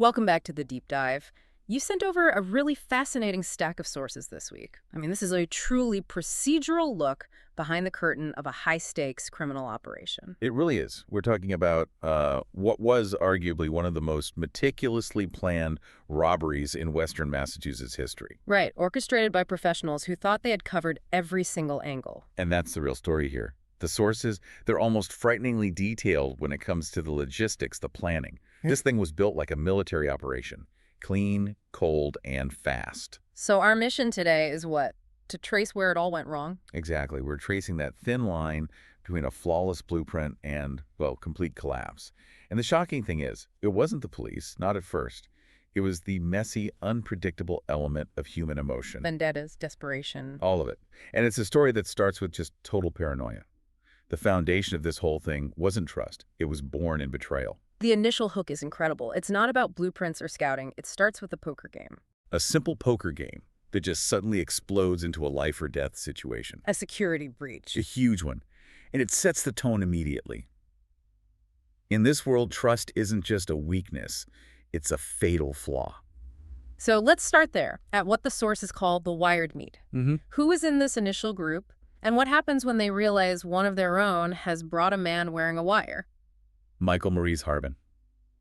Welcome back to the deep dive. You sent over a really fascinating stack of sources this week. I mean, this is a truly procedural look behind the curtain of a high-stakes criminal operation. It really is. We're talking about what was arguably one of the most meticulously planned robberies in Western Massachusetts history. Right, orchestrated by professionals who thought they had covered every single angle. And that's the real story here. The sources, they're almost frighteningly detailed when it comes to the logistics, the planning. This thing was built like a military operation. Clean, cold, and fast. So our mission today is what? To trace where it all went wrong? Exactly. We're tracing that thin line between a flawless blueprint and, well, complete collapse. And the shocking thing is, it wasn't the police, not at first. It was the messy, unpredictable element of human emotion. Vendettas, desperation. All of it. And it's a story that starts with just total paranoia. The foundation of this whole thing wasn't trust. It was born in betrayal. The initial hook is incredible. It's not about blueprints or scouting. It starts with a poker game. A simple poker game that just suddenly explodes into a life or death situation. A security breach. A huge one. And it sets the tone immediately. In this world, trust isn't just a weakness. It's a fatal flaw. So let's start there, at what the sources call the wired meat. Who is in this initial group, and what happens when they realize one of their own has brought a man wearing a wire? Michael Maurice Harbin.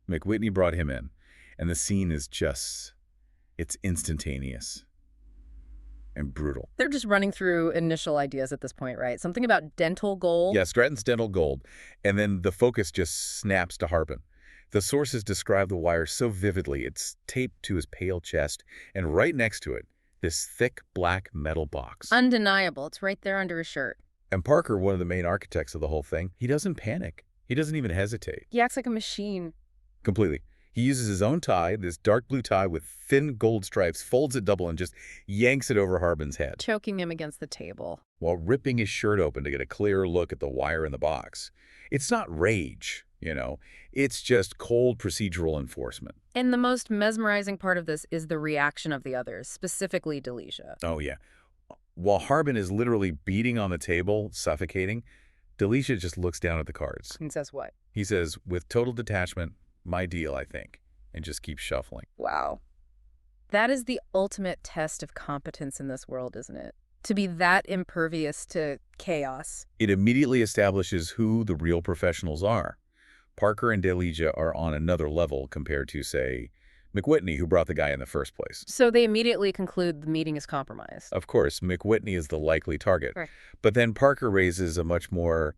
McWhitney brought him in, and the scene is just, it's instantaneous and brutal. They're just running through initial ideas at this point, right? Something about dental gold? Yeah, Stratton's dental gold, and then the focus just snaps to Harbin. The sources describe the wire so vividly, it's taped to his pale chest, and right next to it, this thick black metal box. Undeniable. It's right there under his shirt. And Parker, one of the main architects of the whole thing, he doesn't panic. He doesn't even hesitate. He acts like a machine. Completely. He uses his own tie, this dark blue tie with thin gold stripes, folds it double, and just yanks it over Harbin's head, Choking him against the table. while ripping his shirt open to get a clearer look at the wire in the box. It's not rage, It's just cold procedural enforcement. And the most mesmerizing part of this is the reaction of the others, specifically Delicia. Oh, yeah. While Harbin is literally beating on the table, suffocating, Delicia just looks down at the cards. And says what? He says, with total detachment, my deal, I think, and just keeps shuffling. Wow. That is the ultimate test of competence in this world, isn't it? To be that impervious to chaos. It immediately establishes who the real professionals are. Parker and Delicia are on another level compared to, say, McWhitney, who brought the guy in the first place. So they immediately conclude the meeting is compromised. Of course, McWhitney is the likely target. Right. But then Parker raises a much more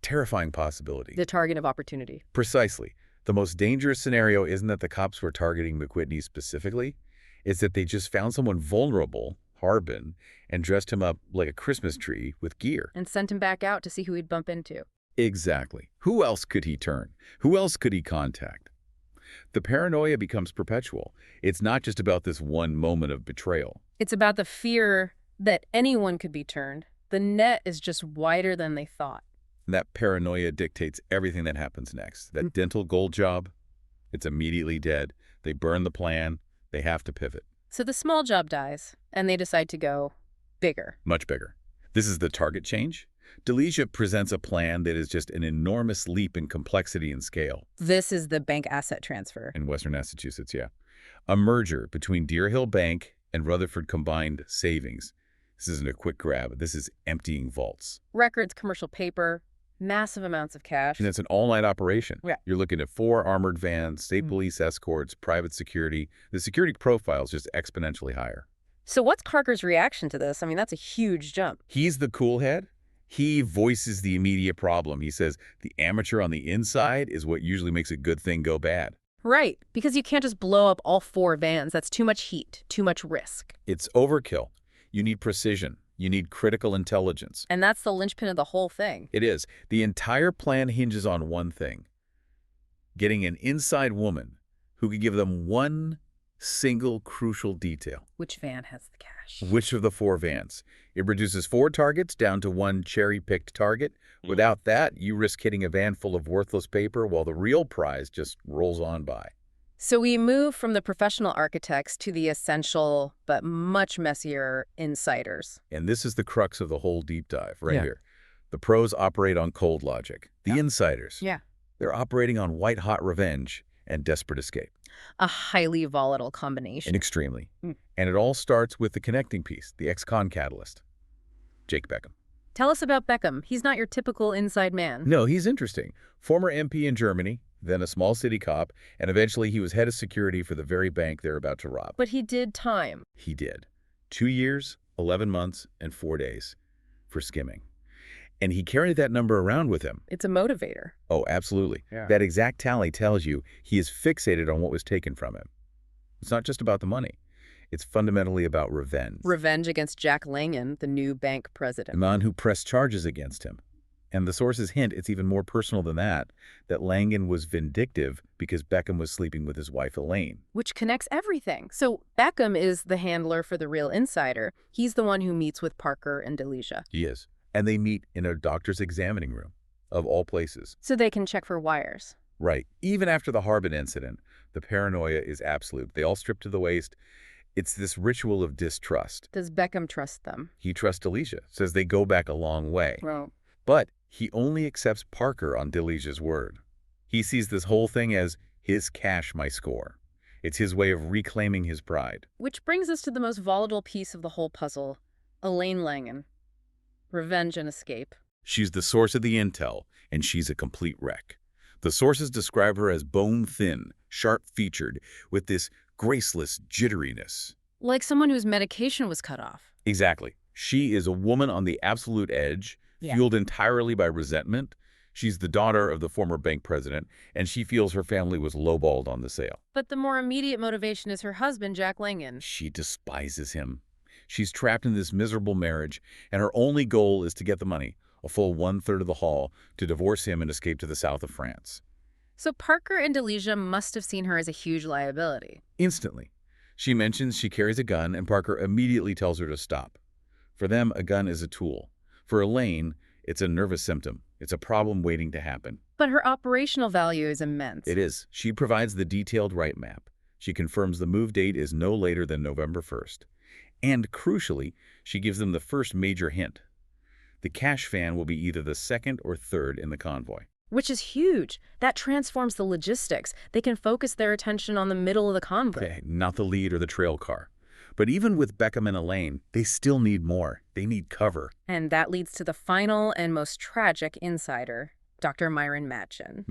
terrifying possibility. The target of opportunity. Precisely. The most dangerous scenario isn't that the cops were targeting McWhitney specifically. It's that they just found someone vulnerable, Harbin, and dressed him up like a Christmas tree with gear. And sent him back out to see who he'd bump into. Exactly. Who else could he turn? Who else could he contact? The paranoia becomes perpetual. It's not just about this one moment of betrayal. It's about the fear that anyone could be turned. The net is just wider than they thought. And that paranoia dictates everything that happens next. That dental gold job, it's immediately dead. They burn the plan. They have to pivot. So the small job dies, and they decide to go bigger. Much bigger. This is the target change. Delicia presents a plan that is just an enormous leap in complexity and scale. This is the bank asset transfer. In Western Massachusetts, yeah. A merger between Deer Hill Bank and Rutherford Combined Savings. This isn't a quick grab. This is emptying vaults. Records, commercial paper, massive amounts of cash. And it's an all-night operation. Yeah. You're looking at 4 armored vans, state police escorts, private security. The security profile is just exponentially higher. So what's Parker's reaction to this? I mean, that's a huge jump. He's the cool head. He voices the immediate problem. He says the amateur on the inside is what usually makes a good thing go bad. Right, because you can't just blow up all 4 vans. That's too much heat, too much risk. It's overkill. You need precision. You need critical intelligence. And that's the linchpin of the whole thing. It is. The entire plan hinges on one thing. Getting an inside woman who could give them one single crucial detail. Which van has the cash? Which of the 4 vans? It reduces 4 targets down to one cherry-picked target. Without that, you risk hitting a van full of worthless paper while the real prize just rolls on by. So we move from the professional architects to the essential but much messier insiders. And this is the crux of the whole deep dive right here. The pros operate on cold logic. The insiders, Yeah. they're operating on white-hot revenge and desperate escape. A highly volatile And combination. extremely. Mm. And it all starts with the connecting piece, the ex-con catalyst, Jake Beckham. Tell us about Beckham. He's not your typical inside man. No, he's interesting. Former MP in Germany, then a small city cop, and eventually he was head of security for the very bank they're about to rob. But he did time. He did. 2 years, 11 months, and 4 days for skimming. And he carried that number around with him. It's a motivator. Oh, absolutely. Yeah. That exact tally tells you he is fixated on what was taken from him. It's not just about the money. It's fundamentally about revenge. Revenge against Jack Langan, the new bank The president. man who pressed charges against him. And the sources hint it's even more personal than that Langan was vindictive because Beckham was sleeping with his wife Elaine. Which connects everything. So Beckham is the handler for the real insider. He's the one who meets with Parker and Delisha. He is. And they meet in a doctor's examining room, of all places. So they can check for wires. Right. Even after the Harbin incident, the paranoia is absolute. They all strip to the waist. It's this ritual of distrust. Does Beckham trust them? He trusts Delisha, says they go back a long way. Well, But he only accepts Parker on Delisha's word. He sees this whole thing as his cash my score. It's his way of reclaiming his pride. which brings us to the most volatile piece of the whole puzzle, Elaine Langan. Revenge and escape. She's the source of the intel, and she's a complete wreck. The sources describe her as bone-thin, sharp-featured, with this graceless jitteriness. Like someone whose medication was cut off. Exactly. She is a woman on the absolute edge, fueled entirely by resentment. She's the daughter of the former bank president, and she feels her family was lowballed on the sale. But the more immediate motivation is her husband, Jack Langan. She despises him. She's trapped in this miserable marriage, and her only goal is to get the money, a full 1/3 of the haul, to divorce him and escape to the south of France. So Parker and Delisha must have seen her as a huge liability. Instantly. She mentions she carries a gun, and Parker immediately tells her to stop. For them, a gun is a tool. For Elaine, it's a nervous symptom. It's a problem waiting to happen. But her operational value is immense. It is. She provides the detailed route map. She confirms the move date is no later than November 1st. And crucially, she gives them the first major hint. The cash van will be either the second or third in the convoy. Which is huge. That transforms the logistics. They can focus their attention on the middle of the convoy. Okay, not the lead or the trail car. But even with Beckham and Elaine, they still need more. They need cover. And that leads to the final and most tragic insider, Dr. Myron Matchin.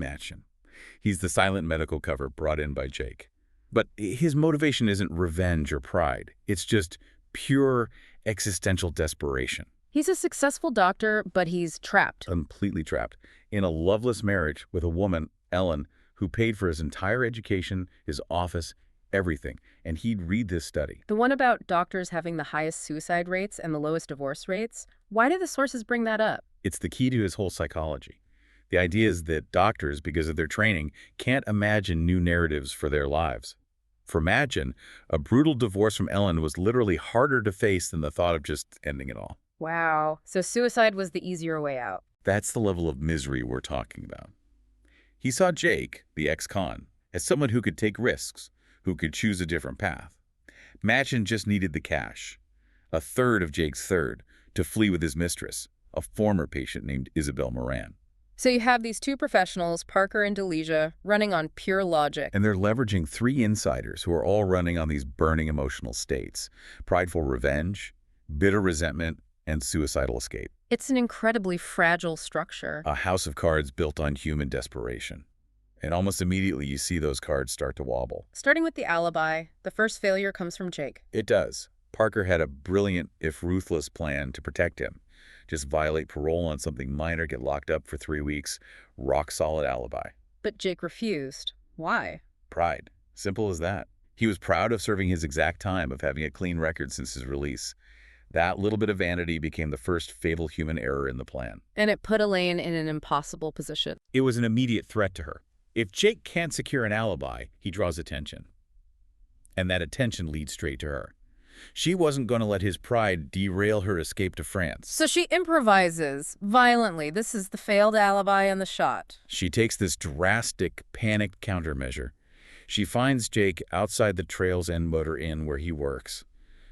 He's the silent medical cover brought in by Jake. But his motivation isn't revenge or pride. It's just pure existential desperation. He's a successful doctor, but he's trapped. Completely trapped in a loveless marriage with a woman, Ellen, who paid for his entire education, his office, everything. And he'd read this study. The one about doctors having the highest suicide rates and the lowest divorce rates? Why do the sources bring that up? It's the key to his whole psychology. The idea is that doctors, because of their training, can't imagine new narratives for their lives. For Matchin, a brutal divorce from Ellen was literally harder to face than the thought of just ending it all. Wow. So suicide was the easier way out. That's the level of misery we're talking about. He saw Jake, the ex-con, as someone who could take risks, who could choose a different path. Matchin just needed the cash, a third of Jake's third, to flee with his mistress, a former patient named Isabel Moran. So you have these two professionals, Parker and Delisha, running on pure logic. And they're leveraging 3 insiders who are all running on these burning emotional states: prideful revenge, bitter resentment, and suicidal escape. It's an incredibly fragile structure. A house of cards built on human desperation. And almost immediately you see those cards start to wobble. Starting with the alibi, the first failure comes from Jake. It does. Parker had a brilliant, if ruthless, plan to protect him. Just violate parole on something minor, get locked up for 3 weeks, rock-solid alibi. But Jake refused. Why? Pride. Simple as that. He was proud of serving his exact time, of having a clean record since his release. That little bit of vanity became the first fatal human error in the plan. And it put Elaine in an impossible position. It was an immediate threat to her. If Jake can't secure an alibi, he draws attention. And that attention leads straight to her. She wasn't going to let his pride derail her escape to France. So she improvises violently. This is the failed alibi and the shot. She takes this drastic, panicked countermeasure. She finds Jake outside the Trails End Motor Inn where he works,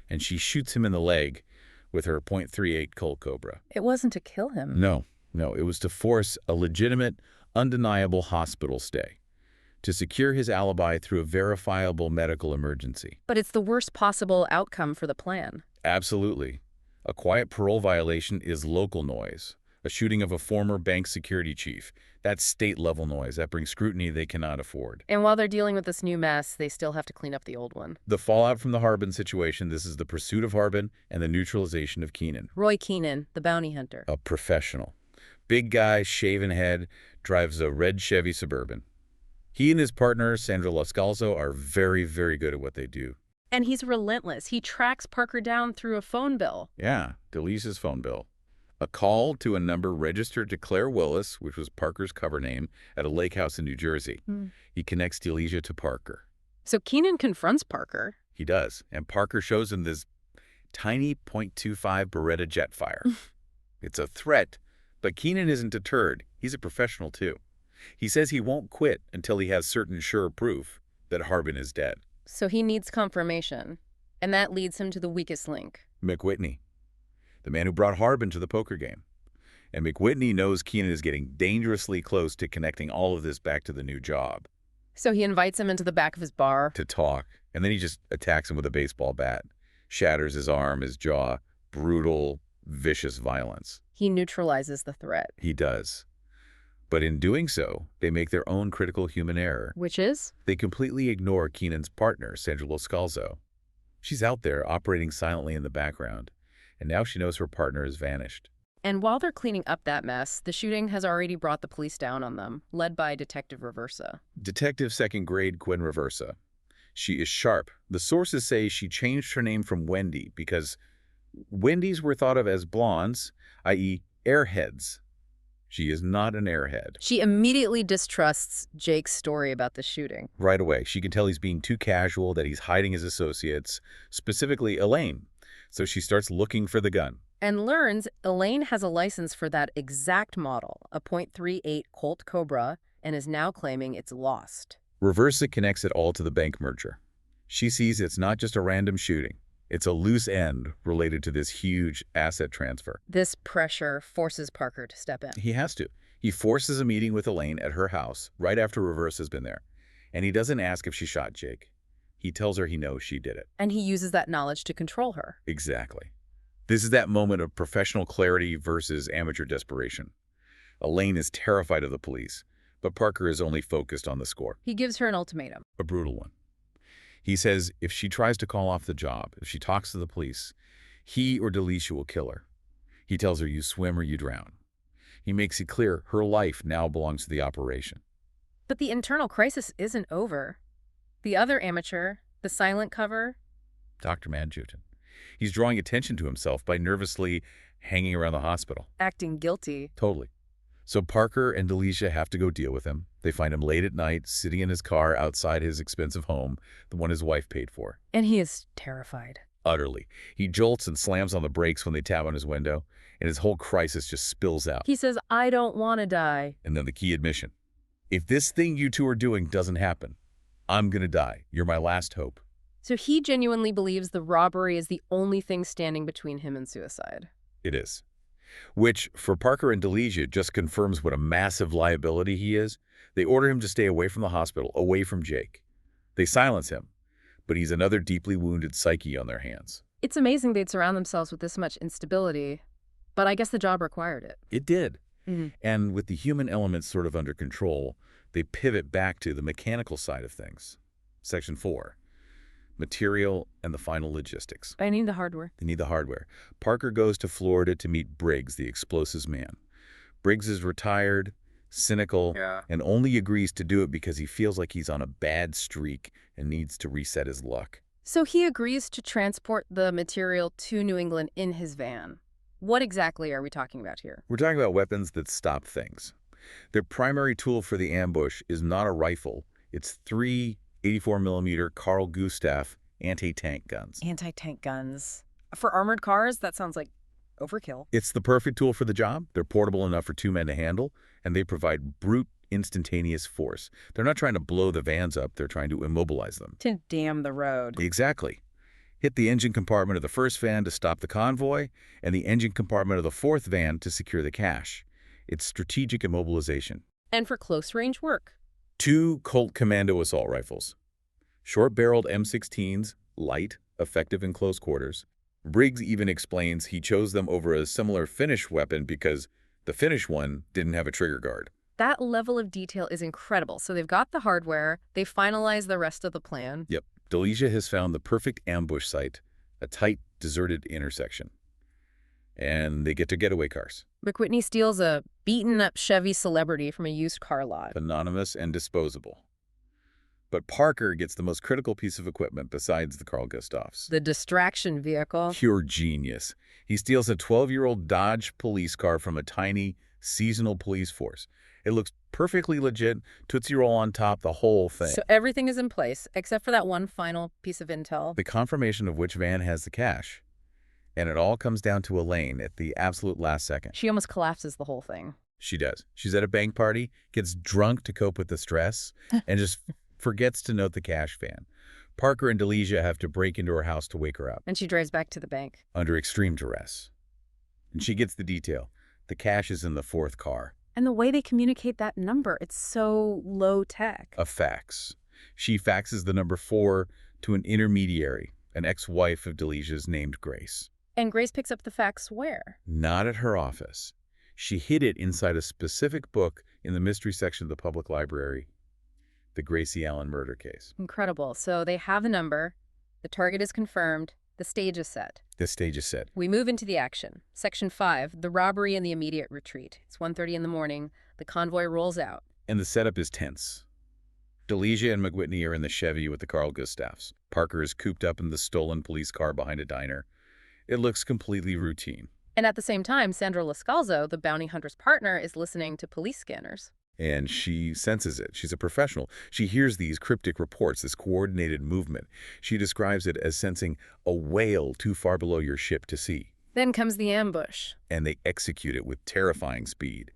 and she shoots him in the leg with her .38 Colt Cobra. It wasn't to kill him. No, it was to force a legitimate, undeniable hospital stay, to secure his alibi through a verifiable medical emergency. But it's the worst possible outcome for the plan. Absolutely. A quiet parole violation is local noise. A shooting of a former bank security chief. That's state-level noise. That brings scrutiny they cannot afford. And while they're dealing with this new mess, they still have to clean up the old one. The fallout from the Harbin situation, this is the pursuit of Harbin and the neutralization of Keenan. Roy Keenan, the bounty hunter. A professional. Big guy, shaven head, drives a red Chevy Suburban. He and his partner, Sandra Loscalzo, are very, very good at what they do. And he's relentless. He tracks Parker down through a phone bill. Yeah, Delisa's phone bill. A call to a number registered to Claire Willis, which was Parker's cover name, at a lake house in New Jersey. He connects Delisia to Parker. So Keenan confronts Parker. He does, and Parker shows him this tiny .25 Beretta Jetfire. It's a threat, but Keenan isn't deterred. He's a professional, too. He says he won't quit until he has certain sure proof that Harbin is dead. So he needs confirmation, and that leads him to the weakest link. McWhitney, the man who brought Harbin to the poker game. And McWhitney knows Keenan is getting dangerously close to connecting all of this back to the new job. So he invites him into the back of his bar. To talk, and then he just attacks him with a baseball bat. Shatters his arm, his jaw. Brutal, vicious violence. He neutralizes the threat. He does. But in doing so, they make their own critical human error. Which is? They completely ignore Keenan's partner, Sandra Loscalzo. She's out there operating silently in the background, and now she knows her partner has vanished. And while they're cleaning up that mess, the shooting has already brought the police down on them, led by Detective Reversa. Detective second-grade Gwen Reversa. She is sharp. The sources say she changed her name from Wendy because Wendy's were thought of as blondes, i.e. airheads. She is not an airhead. She immediately distrusts Jake's story about the shooting. Right away, she can tell he's being too casual, that he's hiding his associates, specifically Elaine. So she starts looking for the gun. And learns Elaine has a license for that exact model, a .38 Colt Cobra, and is now claiming it's lost. Reversa connects it all to the bank merger. She sees it's not just a random shooting. It's a loose end related to this huge asset transfer. This pressure forces Parker to step in. He has to. He forces a meeting with Elaine at her house right after Reversa's been there. And he doesn't ask if she shot Jake. He tells her he knows she did it. And he uses that knowledge to control her. Exactly. This is that moment of professional clarity versus amateur desperation. Elaine is terrified of the police, but Parker is only focused on the score. He gives her an ultimatum. A brutal one. He says if she tries to call off the job, if she talks to the police, he or Delicia will kill her. He tells her you swim or you drown. He makes it clear her life now belongs to the operation. But the internal crisis isn't over. The other amateur, the silent cover. Dr. Manjutin. He's drawing attention to himself by nervously hanging around the hospital. Acting guilty. Totally. So Parker and Delicia have to go deal with him. They find him late at night, sitting in his car outside his expensive home, the one his wife paid for. And he is terrified. Utterly. He jolts and slams on the brakes when they tap on his window, and his whole crisis just spills out. He says, I don't want to die. And then the key admission. If this thing you two are doing doesn't happen, I'm gonna die. You're my last hope. So he genuinely believes the robbery is the only thing standing between him and suicide. It is. Which, for Parker and Delicia, just confirms what a massive liability he is. They order him to stay away from the hospital, away from Jake. They silence him, but he's another deeply wounded psyche on their hands. It's amazing they'd surround themselves with this much instability, but I guess the job required it. It did. And with the human elements sort of under control, they pivot back to the mechanical side of things. Section 4. Material and the final logistics. I need the hardware. They need the hardware. Parker goes to Florida to meet Briggs, the explosives man. Briggs is retired, cynical, and only agrees to do it because he feels like he's on a bad streak and needs to reset his luck. So he agrees to transport the material to New England in his van. What exactly are we talking about here? We're talking about weapons that stop things. Their primary tool for the ambush is not a rifle. It's 3 84mm Carl Gustav anti-tank guns. Anti-tank guns. For armored cars, that sounds like overkill. It's the perfect tool for the job. They're portable enough for 2 men to handle, and they provide brute, instantaneous force. They're not trying to blow the vans up. They're trying to immobilize them. To dam the road. Exactly. Hit the engine compartment of the first van to stop the convoy, and the engine compartment of the fourth van to secure the cash. It's strategic immobilization. And for close-range work. 2 Colt Commando assault rifles. Short-barreled M16s, light, effective in close quarters. Briggs even explains he chose them over a similar Finnish weapon because the Finnish one didn't have a trigger guard. That level of detail is incredible. So they've got the hardware, they finalize the rest of the plan. Yep. Delicia has found the perfect ambush site, a tight, deserted intersection. And they get to getaway cars. McWhitney steals a beaten-up Chevy Celebrity from a used car lot. Anonymous and disposable. But Parker gets the most critical piece of equipment besides the Carl Gustavs. The distraction vehicle. Pure genius. He steals a 12-year-old Dodge police car from a tiny, seasonal police force. It looks perfectly legit, Tootsie Roll on top, the whole thing. So everything is in place, except for that one final piece of intel. The confirmation of which van has the cash. And it all comes down to Elaine at the absolute last second. She almost collapses the whole thing. She does. She's at a bank party, gets drunk to cope with the stress, and just forgets to note the cash van. Parker and Delicia have to break into her house to wake her up. And she drives back to the bank. Under extreme duress. And she gets the detail. The cash is in the 4th car. And the way they communicate that number, it's so low tech. A fax. She faxes the number 4 to an intermediary, an ex-wife of Delicia's named Grace. And Grace picks up the fax where? Not at her office. She hid it inside a specific book in the mystery section of the public library. The Gracie Allen murder case. Incredible. So they have the number, the target is confirmed, the stage is set. The stage is set. We move into the action. Section 5, the robbery and the immediate retreat. It's 1:30 in the morning. The convoy rolls out. And the setup is tense. Delicia and McWhitney are in the Chevy with the Carl Gustavs. Parker is cooped up in the stolen police car behind a diner. It looks completely routine. And at the same time, Sandra Lascalzo, the bounty hunter's partner, is listening to police scanners. And she senses it. She's a professional. She hears these cryptic reports, this coordinated movement. She describes it as sensing a whale too far below your ship to see. Then comes the ambush. And they execute it with terrifying speed.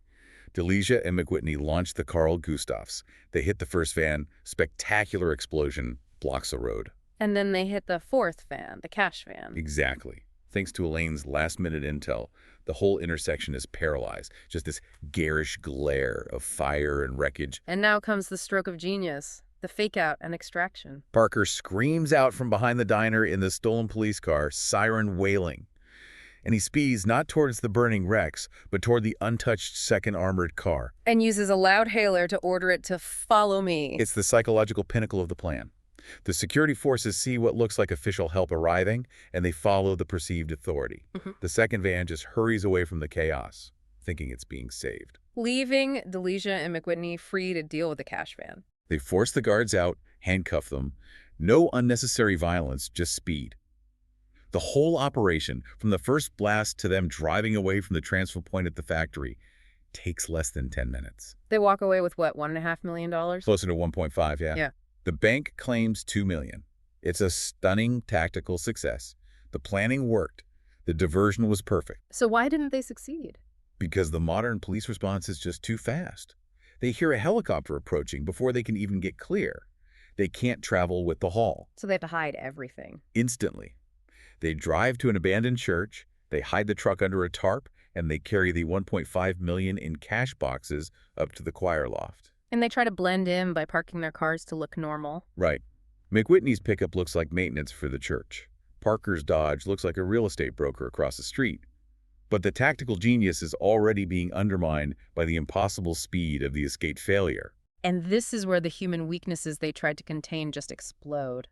Delicia and McWhitney launch the Carl Gustavs. They hit the first van. Spectacular explosion blocks the road. And then they hit the 4th van, the cash van. Exactly. Thanks to Elaine's last-minute intel, the whole intersection is paralyzed. Just this garish glare of fire and wreckage. And now comes the stroke of genius, the fake-out and extraction. Parker screams out from behind the diner in the stolen police car, siren wailing. And he speeds not towards the burning wrecks, but toward the untouched second armored car. And uses a loud hailer to order it to follow me. It's the psychological pinnacle of the plan. The security forces see what looks like official help arriving, and they follow the perceived authority. The second van just hurries away from the chaos, thinking it's being saved. Leaving Delicia and McWhitney free to deal with the cash van. They force the guards out, handcuff them. No unnecessary violence, just speed. The whole operation, from the first blast to them driving away from the transfer point at the factory, takes less than 10 minutes. They walk away with what, $1.5 million? Closer to 1.5, yeah. Yeah. The bank claims $2 million. It's a stunning tactical success. The planning worked. The diversion was perfect. So why didn't they succeed? Because the modern police response is just too fast. They hear a helicopter approaching before they can even get clear. They can't travel with the haul. So they have to hide everything. Instantly. They drive to an abandoned church, they hide the truck under a tarp, and they carry the $1.5 million in cash boxes up to the choir loft. And they try to blend in by parking their cars to look normal. Right. McWhitney's pickup looks like maintenance for the church. Parker's Dodge looks like a real estate broker across the street. But the tactical genius is already being undermined by the impossible speed of the escape failure. And this is where the human weaknesses they tried to contain just explode.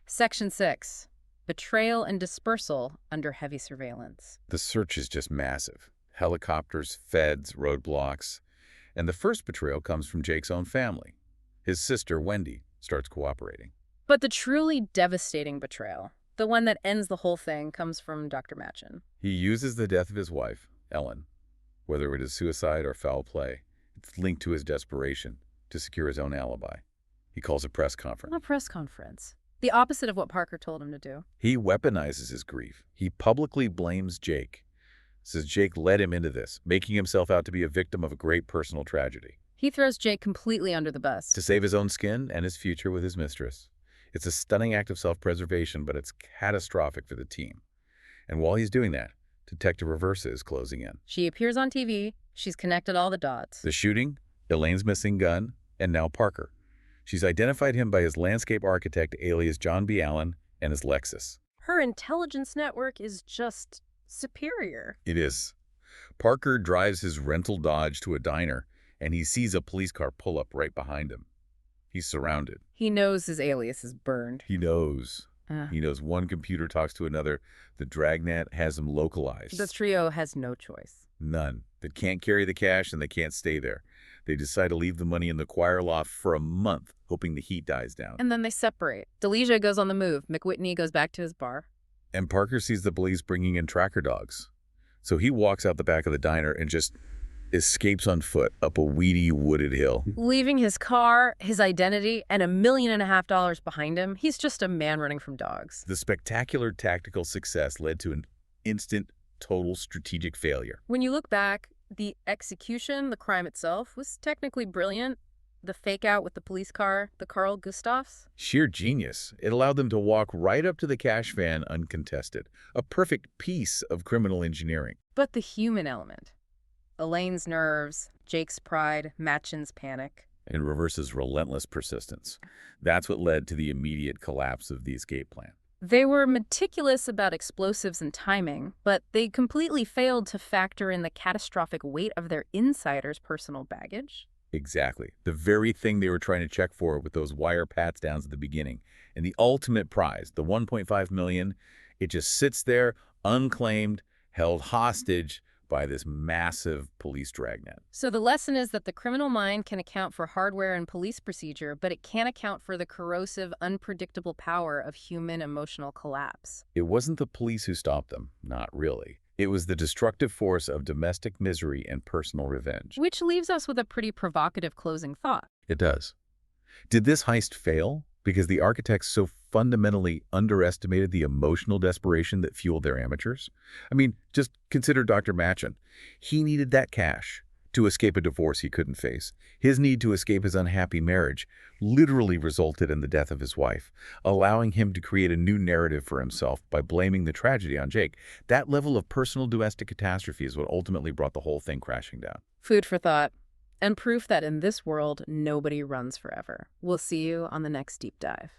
Section 6. Betrayal and dispersal under heavy surveillance. The search is just massive. Helicopters, feds, roadblocks. And the first betrayal comes from Jake's own family. His sister, Wendy, starts cooperating. But the truly devastating betrayal, the one that ends the whole thing, comes from Dr. Machin. He uses the death of his wife, Ellen. Whether it is suicide or foul play, it's linked to his desperation to secure his own alibi. He calls a press conference. A press conference. The opposite of what Parker told him to do. He weaponizes his grief. He publicly blames Jake. Says Jake led him into this, making himself out to be a victim of a great personal tragedy. He throws Jake completely under the bus. To save his own skin and his future with his mistress. It's a stunning act of self-preservation, but it's catastrophic for the team. And while he's doing that, Detective Reversa is closing in. She appears on TV. She's connected all the dots. The shooting, Elaine's missing gun, And now Parker. She's identified him by his landscape architect alias John B. Allen and his Lexus. Her intelligence network is just superior. It is. Parker drives his rental Dodge to a diner, and he sees a police car pull up right behind him. He's surrounded. He knows his alias is burned. He knows. Uh, He knows one computer talks to another. The dragnet has him localized. the trio has no choice. None. They can't carry the cash and they can't stay there. They decide to leave the money in the choir loft for a month, hoping the heat dies down. And then they separate. Delisha goes on the move. McWhitney goes back to his bar. And Parker sees the police bringing in tracker dogs. So he walks out the back of the diner and just escapes on foot up a weedy, wooded hill. Leaving his car, his identity, and $1.5 million behind him, he's just a man running from dogs. The spectacular tactical success led to an instant, total strategic failure. When you look back, the execution, the crime itself, was technically brilliant. The fake out with the police car, the Carl Gustavs. Sheer genius. It allowed them to walk right up to the cash van uncontested. A perfect piece of criminal engineering. But the human element. Elaine's nerves, Jake's pride, Machin's panic. And reverses relentless persistence. That's what led to the immediate collapse of the escape plan. They were meticulous about explosives and timing, but they completely failed to factor in the catastrophic weight of their insiders' personal baggage. Exactly. The very thing they were trying to check for with those wire pats downs at the beginning. And the ultimate prize, the $1.5 million, it just sits there unclaimed, held hostage by this massive police dragnet. So the lesson is that the criminal mind can account for hardware and police procedure, but it can't account for the corrosive, unpredictable power of human emotional collapse. It wasn't the police who stopped them. Not really. It was the destructive force of domestic misery and personal revenge. Which leaves us with a pretty provocative closing thought. It does. Did this heist fail because the architects so fundamentally underestimated the emotional desperation that fueled their amateurs? I mean, just consider Dr. Machin. He needed that cash to escape a divorce he couldn't face. His need to escape his unhappy marriage literally resulted in the death of his wife, allowing him to create a new narrative for himself by blaming the tragedy on Jake. That level of personal domestic catastrophe is what ultimately brought the whole thing crashing down. Food for thought, and proof that in this world, nobody runs forever. We'll see you on the next deep dive.